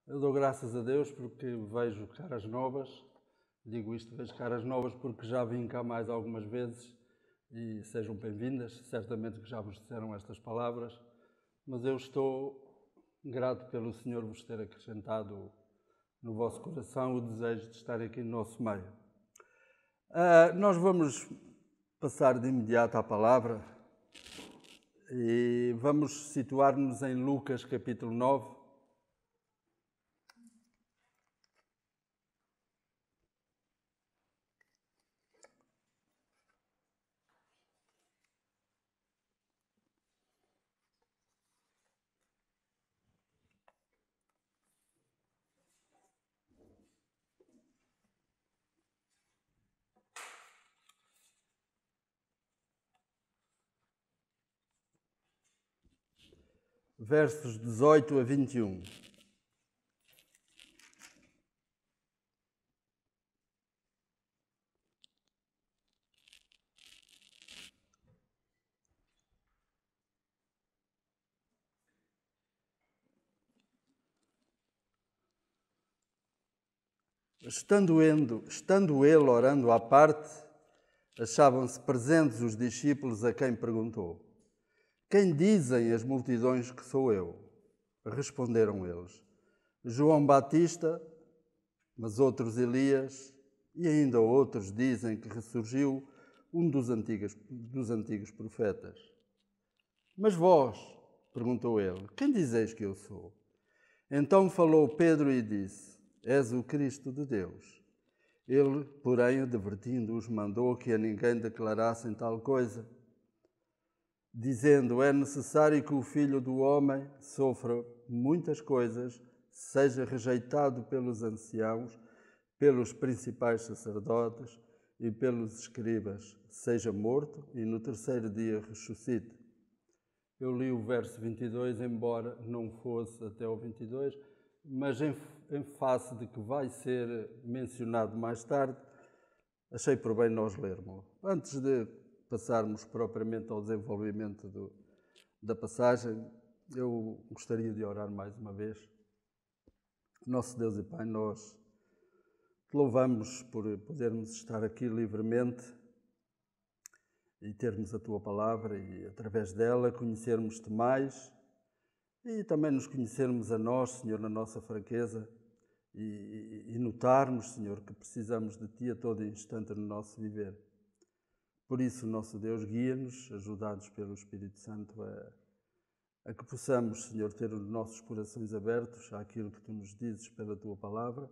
Eu dou graças a Deus porque vejo caras novas. Digo isto, vejo caras novas porque já vim cá mais algumas vezes e sejam bem-vindas. Certamente que já vos disseram estas palavras, mas eu estou grato pelo Senhor vos ter acrescentado no vosso coração o desejo de estar aqui no nosso meio. Nós vamos passar de imediato à palavra e vamos situar-nos em Lucas capítulo 9. Versos 18 a 21. Estando ele orando à parte, achavam-se presentes os discípulos a quem perguntou: "Quem dizem as multidões que sou eu?" Responderam eles: "João Batista, mas outros Elias, e ainda outros dizem que ressurgiu um dos antigos profetas." "Mas vós?" perguntou ele, "quem dizeis que eu sou?" Então falou Pedro e disse: "És o Cristo de Deus." Ele, porém, advertindo-os, mandou que a ninguém declarassem tal coisa, dizendo: "É necessário que o Filho do Homem sofra muitas coisas, seja rejeitado pelos anciãos, pelos principais sacerdotes e pelos escribas, seja morto e no terceiro dia ressuscite." Eu li o verso 22, embora não fosse até o 22, mas em face de que vai ser mencionado mais tarde, achei por bem nós lermos. Antes de passarmos propriamente ao desenvolvimento da passagem, eu gostaria de orar mais uma vez. Nosso Deus e Pai, nós te louvamos por podermos estar aqui livremente e termos a Tua Palavra e, através dela, conhecermos-te mais e também nos conhecermos a nós, Senhor, na nossa fraqueza e notarmos, Senhor, que precisamos de Ti a todo instante no nosso viver. Por isso, nosso Deus, guia-nos, ajudados pelo Espírito Santo, a que possamos, Senhor, ter os nossos corações abertos àquilo que Tu nos dizes pela Tua Palavra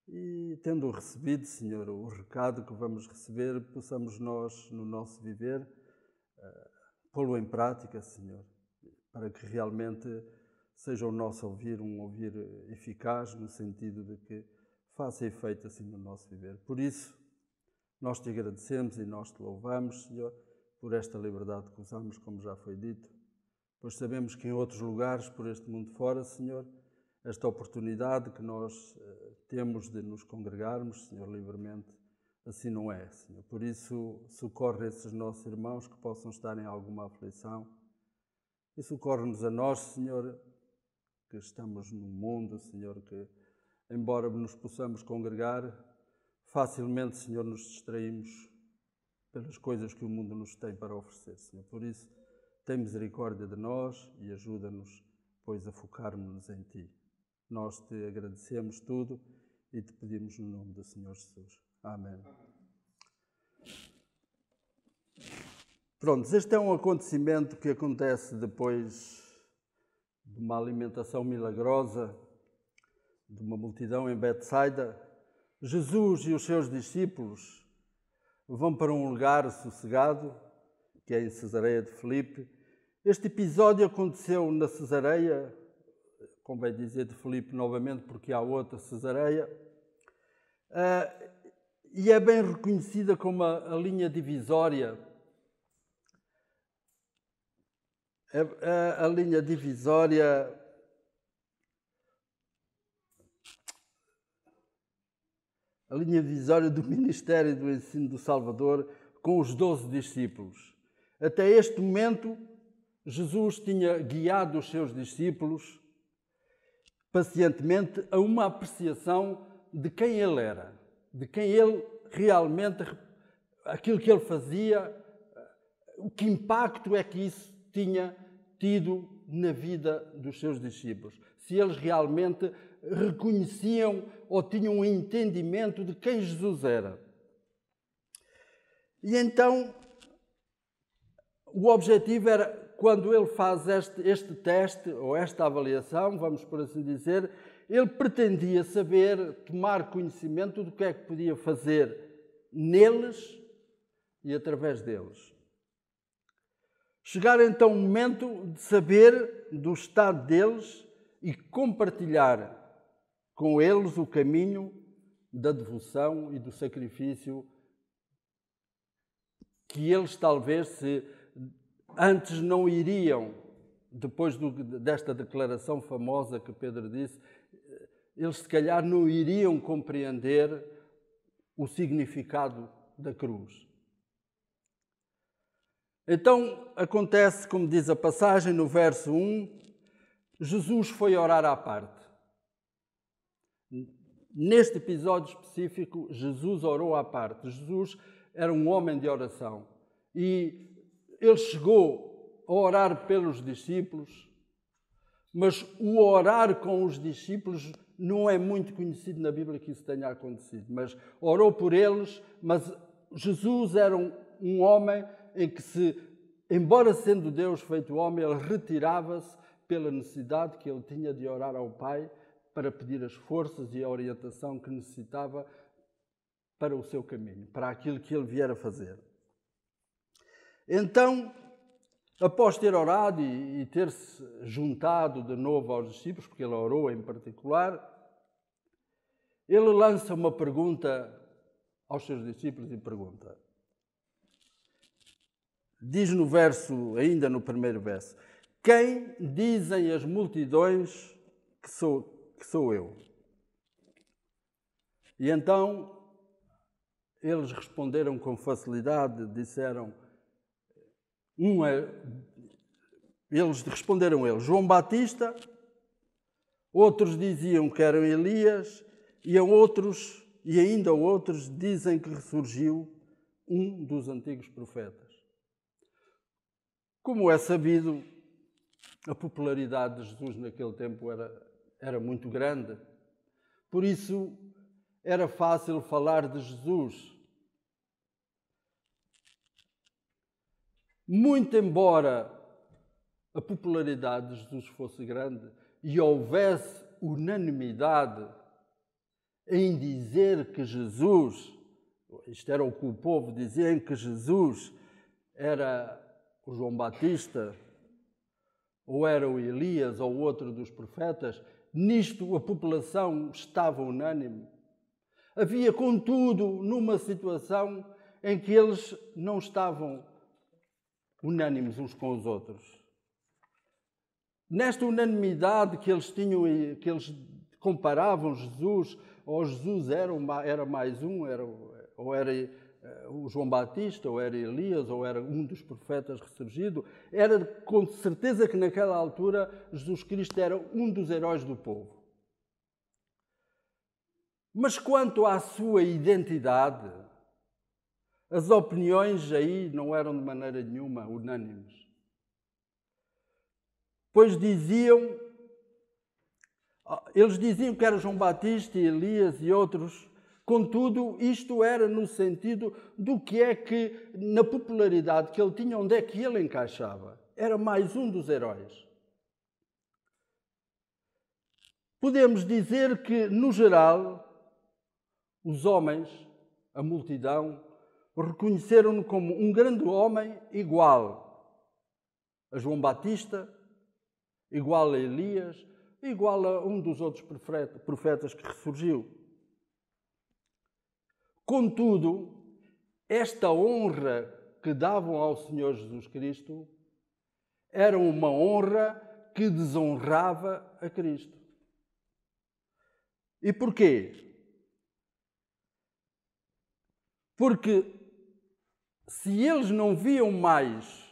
e, tendo recebido, Senhor, o recado que vamos receber, possamos nós, no nosso viver, pô-lo em prática, Senhor, para que realmente seja o nosso ouvir um ouvir eficaz, no sentido de que faça efeito assim no nosso viver. Por isso, nós te agradecemos e nós te louvamos, Senhor, por esta liberdade que usamos, como já foi dito, pois sabemos que em outros lugares por este mundo fora, Senhor, esta oportunidade que nós temos de nos congregarmos, Senhor, livremente, assim não é, Senhor. Por isso, socorre esses nossos irmãos que possam estar em alguma aflição e socorre-nos a nós, Senhor, que estamos no mundo, Senhor, que, embora nos possamos congregar, facilmente, Senhor, nos distraímos pelas coisas que o mundo nos tem para oferecer, Senhor. Por isso, tem misericórdia de nós e ajuda-nos, pois, a focarmos-nos em Ti. Nós te agradecemos tudo e te pedimos no nome do Senhor Jesus. Amém. Pronto, este é um acontecimento que acontece depois de uma alimentação milagrosa de uma multidão em Betsaida. Jesus e os seus discípulos vão para um lugar sossegado, que é em Cesareia de Filipe. Este episódio aconteceu na Cesareia, convém dizer de Filipe novamente, porque há outra Cesareia, e é bem reconhecida como a linha divisória. A linha divisória do ministério e do ensino do Salvador com os 12 discípulos. Até este momento, Jesus tinha guiado os seus discípulos pacientemente a uma apreciação de quem ele era, de quem ele realmente, aquilo que ele fazia, que impacto é que isso tinha tido na vida dos seus discípulos. Se eles realmente reconheciam ou tinham um entendimento de quem Jesus era. E então, o objetivo era, quando ele faz este teste, ou esta avaliação, vamos por assim dizer, ele pretendia saber, tomar conhecimento do que é que podia fazer neles e através deles. Chegar então o momento de saber do estado deles e compartilhar com eles o caminho da devoção e do sacrifício que eles talvez, se antes não iriam, depois desta declaração famosa que Pedro disse, eles se calhar não iriam compreender o significado da cruz. Então, acontece, como diz a passagem no verso 1, Jesus foi orar à parte. Neste episódio específico, Jesus orou à parte. Jesus era um homem de oração. E ele chegou a orar pelos discípulos, mas o orar com os discípulos não é muito conhecido na Bíblia que isso tenha acontecido. Mas orou por eles, mas Jesus era um homem em que embora sendo Deus feito homem, ele retirava-se pela necessidade que ele tinha de orar ao Pai para pedir as forças e a orientação que necessitava para o seu caminho, para aquilo que ele viera fazer. Então, após ter orado e ter-se juntado de novo aos discípulos, porque ele orou em particular, ele lança uma pergunta aos seus discípulos e pergunta. Diz no verso, ainda no primeiro verso, quem dizem as multidões que sou eu? E então eles responderam com facilidade, disseram, João Batista, outros diziam que eram Elias, e ainda outros dizem que ressurgiu um dos antigos profetas. Como é sabido, a popularidade de Jesus naquele tempo era muito grande. Por isso, era fácil falar de Jesus. Muito embora a popularidade de Jesus fosse grande e houvesse unanimidade em dizer que Jesus, isto era o que o povo dizia, em que Jesus era o João Batista, ou era o Elias, ou outro dos profetas, nisto a população estava unânime. Havia, contudo, numa situação em que eles não estavam unânimes uns com os outros. Nesta unanimidade que eles tinham, que eles comparavam Jesus, ou Jesus era mais um, ou era o João Batista, ou era Elias, ou era um dos profetas ressurgido, era com certeza que naquela altura Jesus Cristo era um dos heróis do povo. Mas quanto à sua identidade, as opiniões aí não eram de maneira nenhuma unânimes. Pois eles diziam que era João Batista, Elias e outros. Contudo, isto era no sentido do que é que, na popularidade que ele tinha, onde é que ele encaixava. Era mais um dos heróis. Podemos dizer que, no geral, os homens, a multidão, reconheceram-no como um grande homem igual a João Batista, igual a Elias, igual a um dos outros profetas que ressurgiu. Contudo, esta honra que davam ao Senhor Jesus Cristo era uma honra que desonrava a Cristo. E porquê? Porque se eles não viam mais,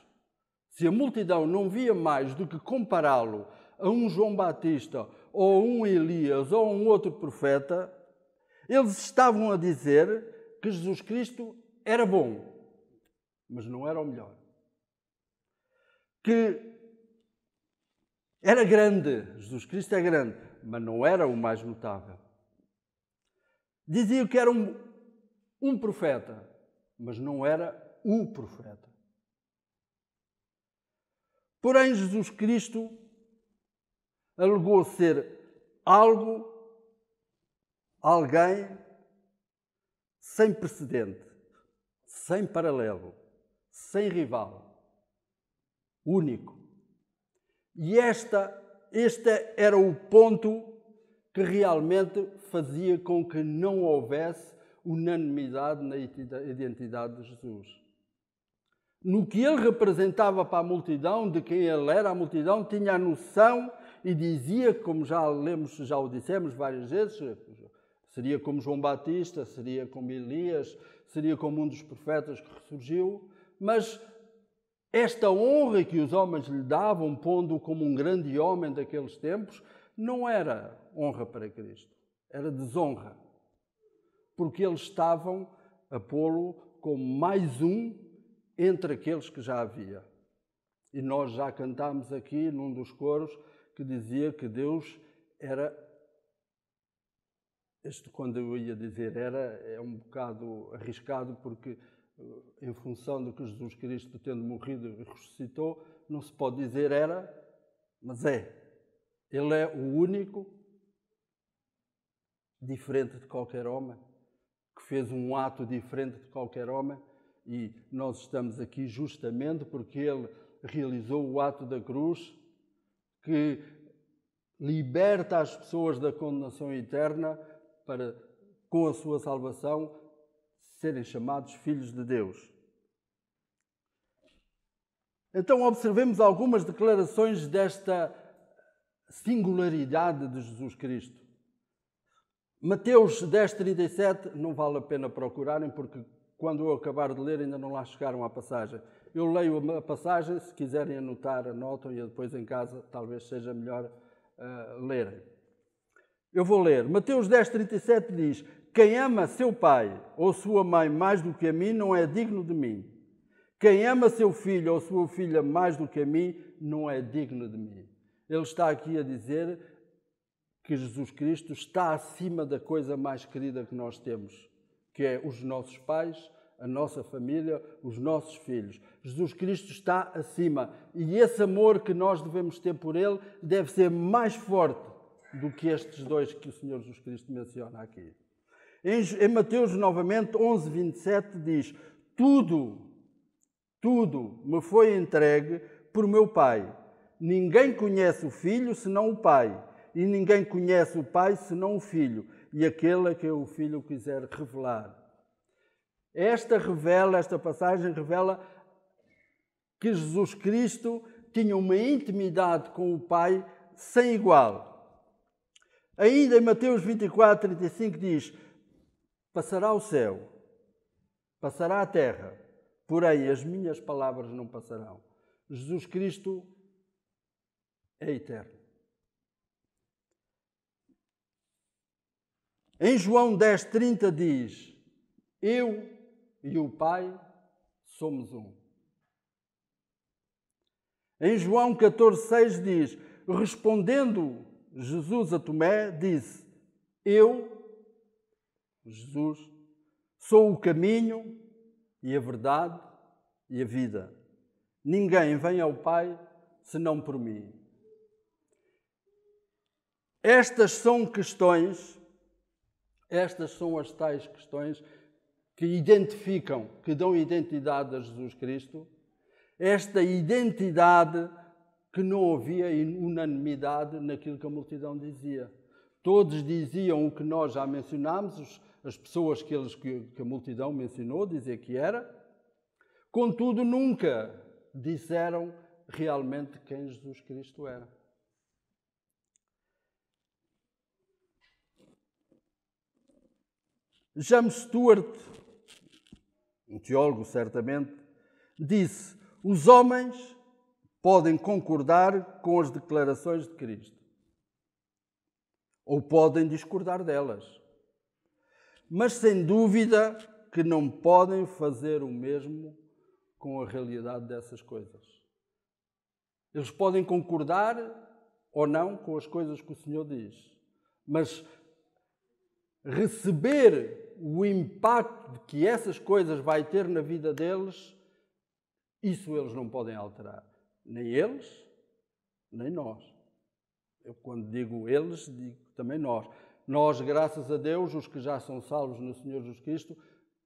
se a multidão não via mais do que compará-lo a um João Batista ou um Elias, ou um outro profeta, eles estavam a dizer que Jesus Cristo era bom, mas não era o melhor. Que era grande, Jesus Cristo é grande, mas não era o mais notável. Diziam que era um profeta, mas não era o profeta. Porém, Jesus Cristo alegou ser alguém sem precedente, sem paralelo, sem rival, único. E este era o ponto que realmente fazia com que não houvesse unanimidade na identidade de Jesus. No que ele representava para a multidão, de quem ele era, a multidão tinha a noção e dizia, como já o dissemos várias vezes, seria como João Batista, seria como Elias, seria como um dos profetas que ressurgiu, mas esta honra que os homens lhe davam, pondo-o como um grande homem daqueles tempos, não era honra para Cristo, era desonra, porque eles estavam a pô-lo como mais um entre aqueles que já havia. E nós já cantámos aqui num dos coros que dizia que Deus era... Quando eu ia dizer é um bocado arriscado, porque em função de que Jesus Cristo, tendo morrido e ressuscitou, não se pode dizer era, mas é. Ele é o único, diferente de qualquer homem, que fez um ato diferente de qualquer homem, e nós estamos aqui justamente porque ele realizou o ato da cruz, que liberta as pessoas da condenação eterna para, com a sua salvação, serem chamados filhos de Deus. Então, observemos algumas declarações desta singularidade de Jesus Cristo. Mateus 10:37, não vale a pena procurarem, porque quando eu acabar de ler ainda não lá chegaram à passagem. Eu leio a passagem, se quiserem anotar, anotam, e depois em casa talvez seja melhor lerem. Eu vou ler. Mateus 10:37 diz: quem ama seu pai ou sua mãe mais do que a mim não é digno de mim. Quem ama seu filho ou sua filha mais do que a mim não é digno de mim. Ele está aqui a dizer que Jesus Cristo está acima da coisa mais querida que nós temos, que é os nossos pais, a nossa família, os nossos filhos. Jesus Cristo está acima, e esse amor que nós devemos ter por Ele deve ser mais forte do que estes dois que o Senhor Jesus Cristo menciona aqui. Em Mateus, novamente, 11:27 diz: tudo me foi entregue por meu Pai. Ninguém conhece o Filho senão o Pai, e ninguém conhece o Pai senão o Filho, e aquele a quem o Filho quiser revelar. Esta passagem revela que Jesus Cristo tinha uma intimidade com o Pai sem igual. Ainda em Mateus 24:35 diz: passará o céu, passará a terra, porém as minhas palavras não passarão. Jesus Cristo é eterno. Em João 10:30 diz: eu e o Pai somos um. Em João 14:6 diz: respondendo Jesus a Tomé, disse: eu, Jesus, sou o caminho e a verdade e a vida. Ninguém vem ao Pai senão por mim. Estas são as tais questões que identificam, que dão identidade a Jesus Cristo. Esta identidade que não havia unanimidade naquilo que a multidão dizia. Todos diziam o que nós já mencionámos, as pessoas que a multidão mencionou, dizer que era. Contudo, nunca disseram realmente quem Jesus Cristo era. James Stewart, um teólogo certamente, disse: os homens podem concordar com as declarações de Cristo, ou podem discordar delas. Mas sem dúvida que não podem fazer o mesmo com a realidade dessas coisas. Eles podem concordar ou não com as coisas que o Senhor diz, mas receber o impacto que essas coisas vai ter na vida deles, isso eles não podem alterar. Nem eles, nem nós. Eu, quando digo eles, digo também nós. Nós, graças a Deus, os que já são salvos no Senhor Jesus Cristo,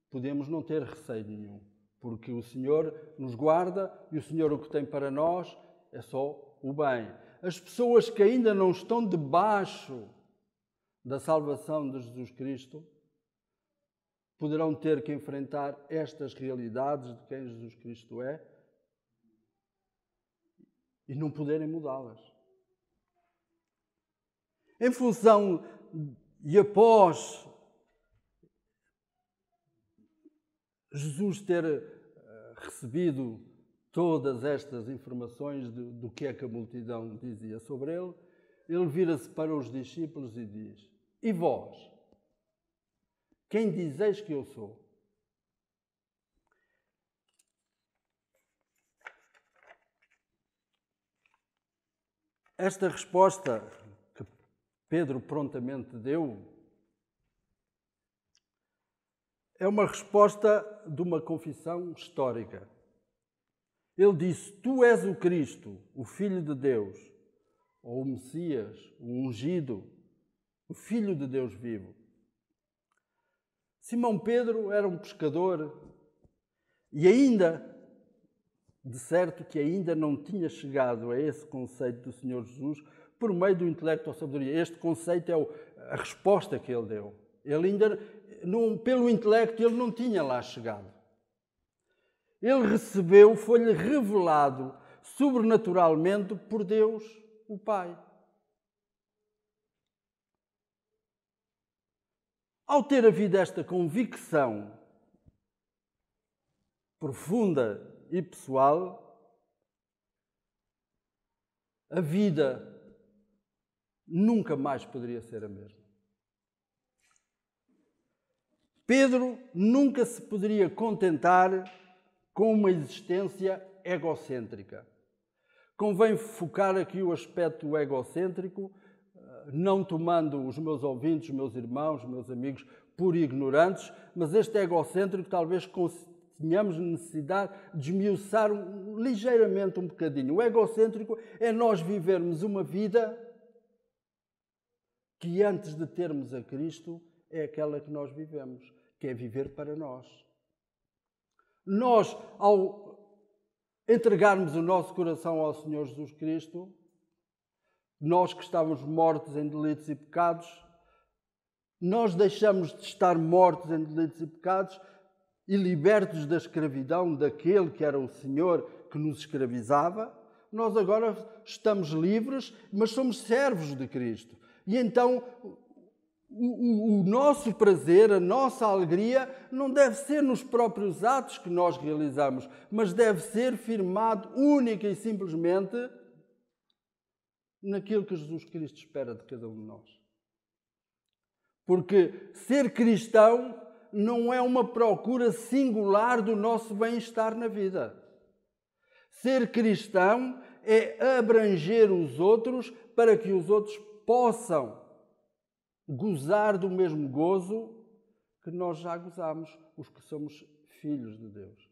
podemos não ter receio nenhum, porque o Senhor nos guarda e o Senhor o que tem para nós é só o bem. As pessoas que ainda não estão debaixo da salvação de Jesus Cristo poderão ter que enfrentar estas realidades de quem Jesus Cristo é e não poderem mudá-las. Em função e após Jesus ter recebido todas estas informações do que é que a multidão dizia sobre ele, ele vira-se para os discípulos e diz: e vós, quem dizeis que eu sou? Esta resposta que Pedro prontamente deu é uma resposta de uma confissão histórica. Ele disse: tu és o Cristo, o Filho de Deus, ou o Messias, o ungido, o Filho de Deus vivo. Simão Pedro era um pescador e ainda, de certo, que ainda não tinha chegado a esse conceito do Senhor Jesus por meio do intelecto ou sabedoria. Este conceito é a resposta que ele deu. Ele ainda, pelo intelecto, ele não tinha lá chegado. Ele recebeu, foi-lhe revelado sobrenaturalmente por Deus, o Pai. Ao ter havido esta convicção profunda e pessoal, a vida nunca mais poderia ser a mesma. Pedro nunca se poderia contentar com uma existência egocêntrica. Convém focar aqui o aspecto egocêntrico, não tomando os meus ouvintes, os meus irmãos, os meus amigos por ignorantes, mas este egocêntrico talvez tenhamos necessidade de esmiuçar ligeiramente um bocadinho. O egocêntrico é nós vivermos uma vida que antes de termos a Cristo é aquela que nós vivemos, que é viver para nós. Nós, ao entregarmos o nosso coração ao Senhor Jesus Cristo, nós que estávamos mortos em delitos e pecados, nós deixamos de estar mortos em delitos e pecados e libertos da escravidão daquele que era o Senhor que nos escravizava. Nós agora estamos livres, mas somos servos de Cristo. E então o nosso prazer, a nossa alegria, não deve ser nos próprios atos que nós realizamos, mas deve ser firmado única e simplesmente naquilo que Jesus Cristo espera de cada um de nós. Porque ser cristão não é uma procura singular do nosso bem-estar na vida. Ser cristão é abranger os outros para que os outros possam gozar do mesmo gozo que nós já gozamos, os que somos filhos de Deus.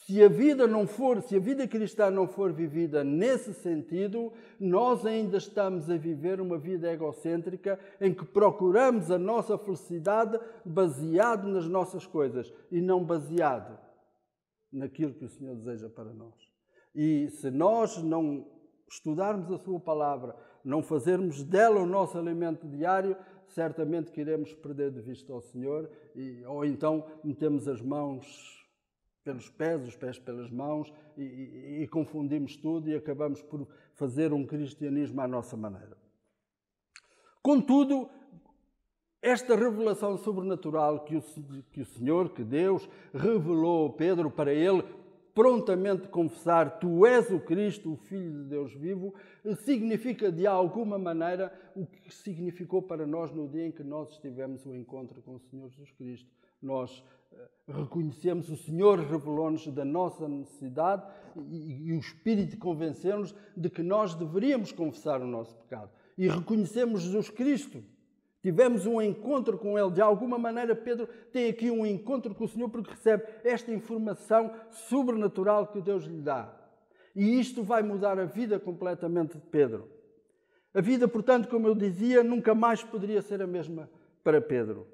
Se a vida cristã não for vivida nesse sentido, nós ainda estamos a viver uma vida egocêntrica em que procuramos a nossa felicidade baseado nas nossas coisas e não baseado naquilo que o Senhor deseja para nós. E se nós não estudarmos a Sua Palavra, não fazermos dela o nosso alimento diário, certamente que iremos perder de vista ao Senhor, ou então metemos as mãos pelos pés, os pés pelas mãos, e confundimos tudo e acabamos por fazer um cristianismo à nossa maneira. Contudo, esta revelação sobrenatural que o Senhor, que Deus, revelou a Pedro para ele, prontamente confessar tu és o Cristo, o Filho de Deus vivo, significa de alguma maneira o que significou para nós no dia em que nós estivemos o encontro com o Senhor Jesus Cristo. Nós reconhecemos, o Senhor revelou-nos da nossa necessidade e o Espírito convenceu-nos de que nós deveríamos confessar o nosso pecado. E reconhecemos Jesus Cristo. Tivemos um encontro com Ele. De alguma maneira, Pedro tem aqui um encontro com o Senhor porque recebe esta informação sobrenatural que Deus lhe dá. E isto vai mudar a vida completamente de Pedro. A vida, portanto, como eu dizia, nunca mais poderia ser a mesma para Pedro.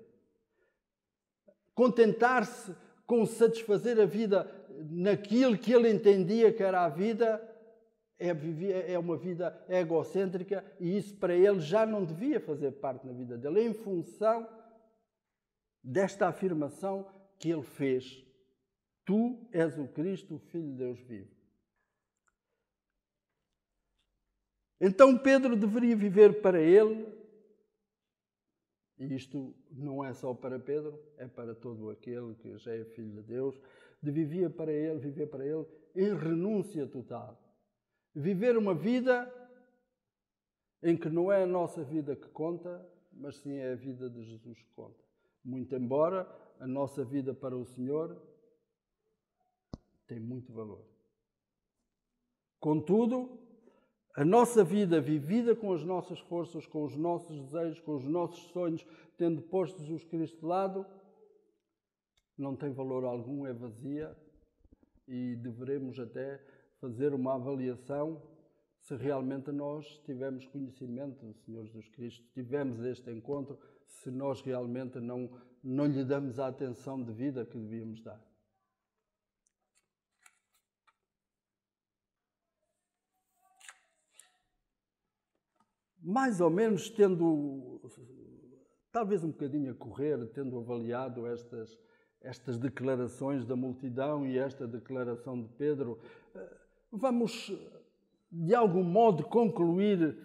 Contentar-se com satisfazer a vida naquilo que ele entendia que era a vida é uma vida egocêntrica e isso para ele já não devia fazer parte da vida dele, em função desta afirmação que ele fez. Tu és o Cristo, o Filho de Deus vivo. Então Pedro deveria viver para ele, e isto não é só para Pedro, é para todo aquele que já é filho de Deus, viver para ele em renúncia total. Viver uma vida em que não é a nossa vida que conta, mas sim é a vida de Jesus que conta. Muito embora a nossa vida para o Senhor tem muito valor. Contudo, a nossa vida vivida com as nossas forças, com os nossos desejos, com os nossos sonhos, tendo posto Jesus Cristo de lado, não tem valor algum, é vazia e deveremos até fazer uma avaliação se realmente nós tivemos conhecimento do Senhor Jesus Cristo, tivemos este encontro, se nós realmente não lhe damos a atenção devida que devíamos dar. Mais ou menos tendo, talvez um bocadinho a correr, tendo avaliado estas declarações da multidão e esta declaração de Pedro, vamos, de algum modo, concluir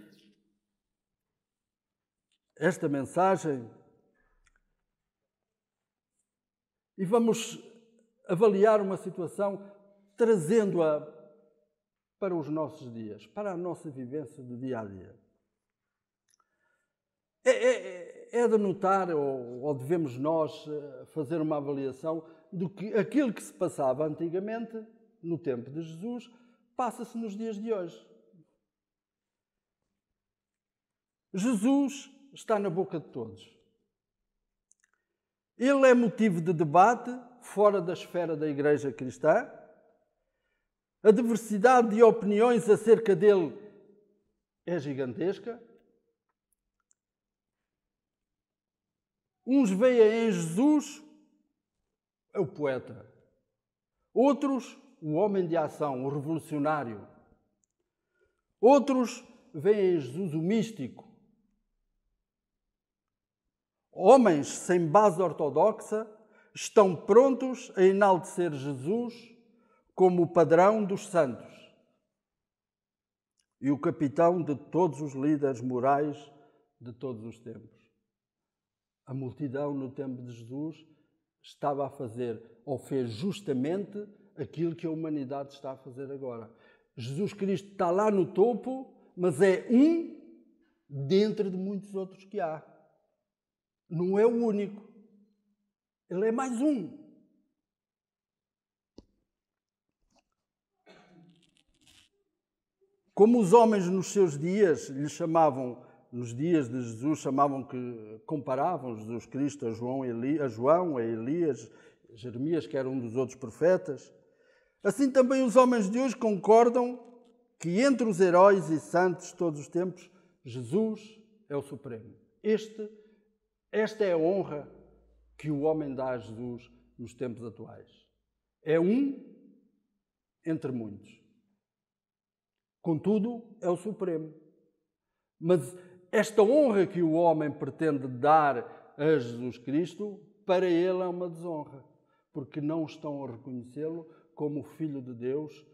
esta mensagem e vamos avaliar uma situação trazendo-a para os nossos dias, para a nossa vivência do dia a dia. É de notar, ou devemos nós fazer uma avaliação do que aquilo que se passava antigamente, no tempo de Jesus, passa-se nos dias de hoje. Jesus está na boca de todos. Ele é motivo de debate fora da esfera da Igreja cristã. A diversidade de opiniões acerca dele é gigantesca. Uns veem em Jesus o poeta, outros o homem de ação, o revolucionário. Outros veem em Jesus o místico. Homens sem base ortodoxa estão prontos a enaltecer Jesus como o padrão dos santos e o capitão de todos os líderes morais de todos os tempos. A multidão no tempo de Jesus estava a fazer, ou fez justamente aquilo que a humanidade está a fazer agora. Jesus Cristo está lá no topo, mas é um dentre de muitos outros que há. Não é o único. Ele é mais um. Como os homens nos seus dias lhe chamavam, nos dias de Jesus, comparavam Jesus Cristo a João, a Elias, Jeremias, que era um dos outros profetas, assim também os homens de hoje concordam que entre os heróis e santos de todos os tempos, Jesus é o Supremo. Esta é a honra que o homem dá a Jesus nos tempos atuais. É um entre muitos. Contudo, é o Supremo. Mas esta honra que o homem pretende dar a Jesus Cristo, para ele é uma desonra, porque não estão a reconhecê-lo como o Filho de Deus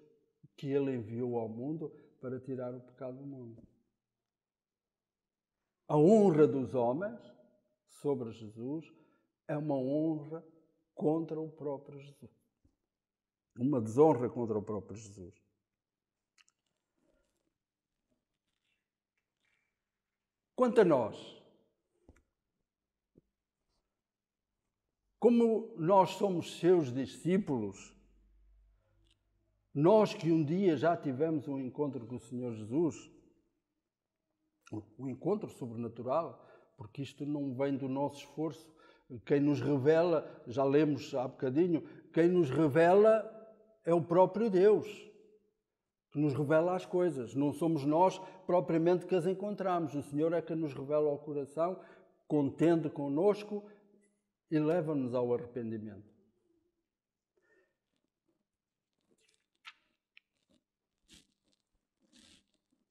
que ele enviou ao mundo para tirar o pecado do mundo. A honra dos homens sobre Jesus é uma honra contra o próprio Jesus. uma desonra contra o próprio Jesus. Quanto a nós, como nós somos seus discípulos, nós que um dia já tivemos um encontro com o Senhor Jesus, um encontro sobrenatural, porque isto não vem do nosso esforço. Quem nos revela, já lemos há bocadinho, quem nos revela é o próprio Deus, que nos revela as coisas. Não somos nós propriamente que as encontramos. O Senhor é que nos revela ao coração, contende connosco e leva-nos ao arrependimento.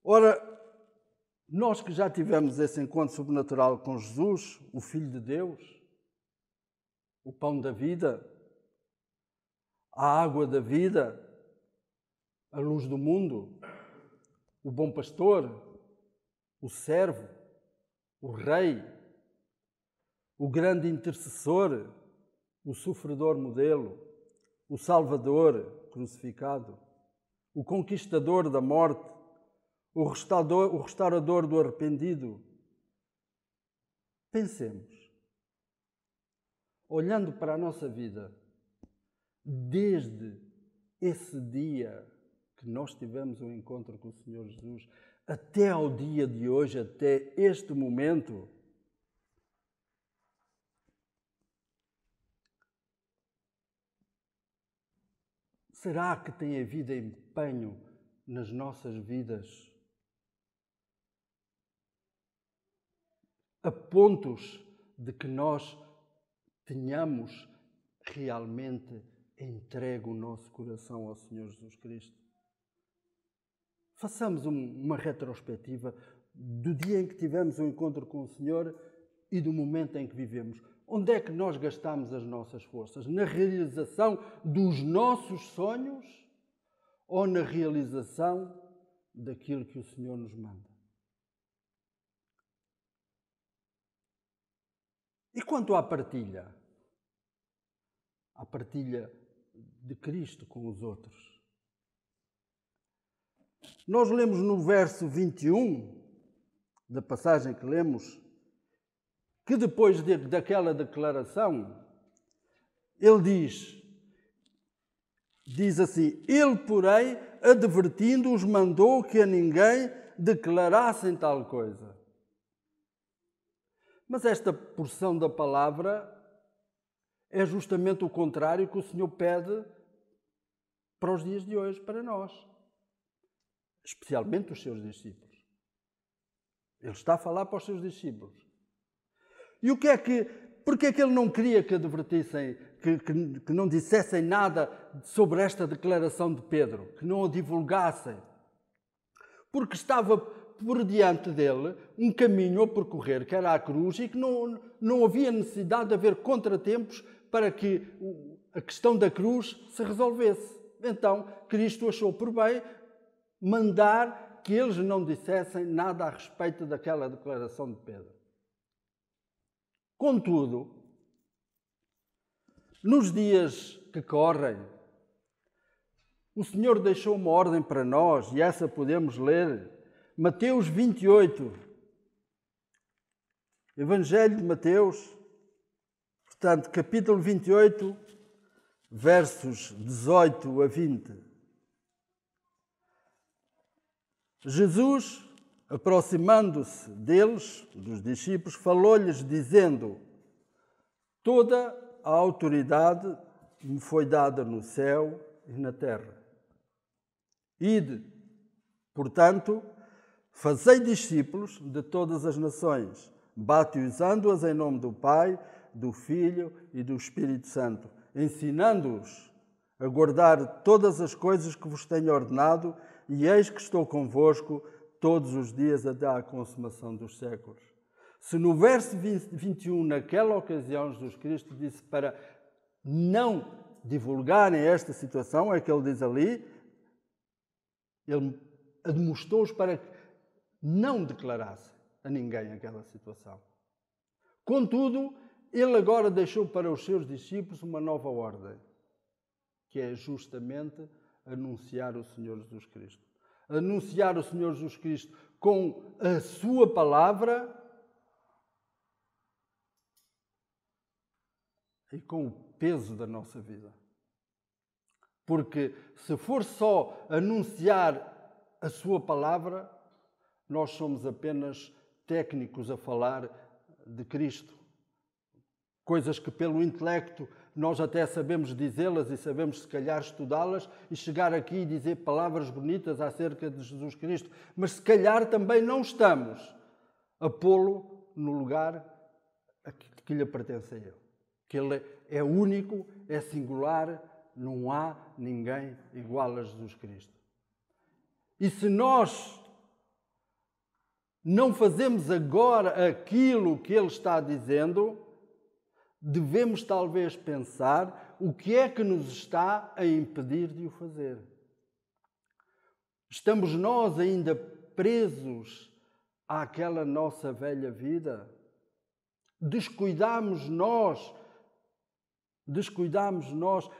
Ora, nós que já tivemos esse encontro sobrenatural com Jesus, o Filho de Deus, o pão da vida, a água da vida, a luz do mundo, o bom pastor, o servo, o rei, o grande intercessor, o sofredor modelo, o salvador crucificado, o conquistador da morte, o restaurador do arrependido. Pensemos, olhando para a nossa vida, desde esse dia que nós tivemos um encontro com o Senhor Jesus, até ao dia de hoje, até este momento, será que tem havido empenho nas nossas vidas a pontos de que nós tenhamos realmente entregue o nosso coração ao Senhor Jesus Cristo? Façamos uma retrospectiva do dia em que tivemos um encontro com o Senhor e do momento em que vivemos. Onde é que nós gastamos as nossas forças? Na realização dos nossos sonhos ou na realização daquilo que o Senhor nos manda? E quanto à partilha? A partilha de Cristo com os outros. Nós lemos no verso 21, da passagem que lemos, que depois daquela declaração, ele diz assim: ele, porém, advertindo-os, mandou que a ninguém declarassem tal coisa. Mas esta porção da palavra é justamente o contrário que o Senhor pede para os dias de hoje, para nós. Especialmente os seus discípulos. Ele está a falar para os seus discípulos. E porque é que ele não queria que advertissem, que não dissessem nada sobre esta declaração de Pedro, que não a divulgassem? Porque estava por diante dele um caminho a percorrer, que era a cruz, e que não havia necessidade de haver contratempos para que a questão da cruz se resolvesse. Então, Cristo achou por bem mandar que eles não dissessem nada a respeito daquela declaração de Pedro. Contudo, nos dias que correm, o Senhor deixou uma ordem para nós, e essa podemos ler, Mateus 28, Evangelho de Mateus, portanto, capítulo 28, versos 18 a 20. Jesus, aproximando-se deles, dos discípulos, falou-lhes dizendo: toda a autoridade me foi dada no céu e na terra. Ide, portanto, fazei discípulos de todas as nações, batizando-as em nome do Pai, do Filho e do Espírito Santo, ensinando-os a guardar todas as coisas que vos tenho ordenado, e eis que estou convosco todos os dias até à consumação dos séculos. Se no verso 21, naquela ocasião, Jesus Cristo disse para não divulgarem esta situação, é que ele diz ali, ele admoestou-os para que não declarassem a ninguém aquela situação. Contudo, ele agora deixou para os seus discípulos uma nova ordem. que é justamente anunciar o Senhor Jesus Cristo. Anunciar o Senhor Jesus Cristo com a sua palavra e com o peso da nossa vida. Porque se for só anunciar a sua palavra, nós somos apenas técnicos a falar de Cristo. Coisas que pelo intelecto nós até sabemos dizê-las e sabemos se calhar estudá-las e chegar aqui e dizer palavras bonitas acerca de Jesus Cristo, mas se calhar também não estamos a pô-lo no lugar que lhe pertence a Ele. Que Ele é único, é singular, não há ninguém igual a Jesus Cristo. E se nós não fazemos agora aquilo que Ele está dizendo, devemos talvez pensar o que é que nos está a impedir de o fazer. Estamos nós ainda presos àquela nossa velha vida? Descuidamos nós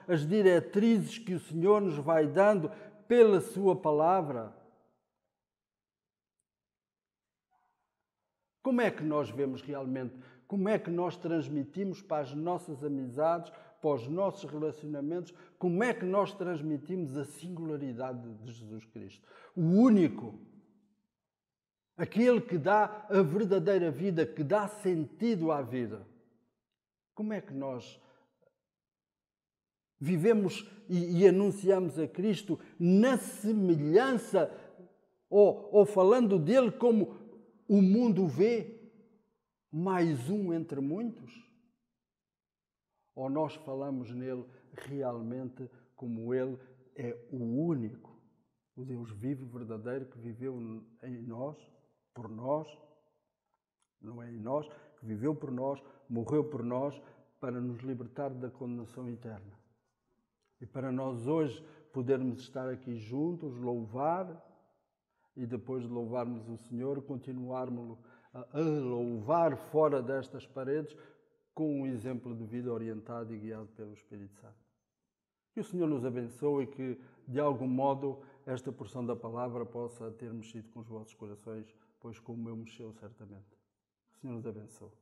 as diretrizes que o Senhor nos vai dando pela sua palavra? Como é que nós vemos realmente? Como é que nós transmitimos para as nossas amizades, para os nossos relacionamentos, como é que nós transmitimos a singularidade de Jesus Cristo? O único, aquele que dá a verdadeira vida, que dá sentido à vida. Como é que nós vivemos e anunciamos a Cristo na semelhança ou falando dele como o mundo vê? Mais um entre muitos? Ou nós falamos nele realmente como ele é o único, o Deus vivo e verdadeiro que viveu em nós, por nós, não é em nós, que viveu por nós, morreu por nós, para nos libertar da condenação eterna. E para nós hoje podermos estar aqui juntos, louvar, e depois de louvarmos o Senhor, continuarmos a louvar fora destas paredes com um exemplo de vida orientado e guiado pelo Espírito Santo. Que o Senhor nos abençoe e que, de algum modo, esta porção da palavra possa ter mexido com os vossos corações, pois como eu mexeu certamente. O Senhor nos abençoe.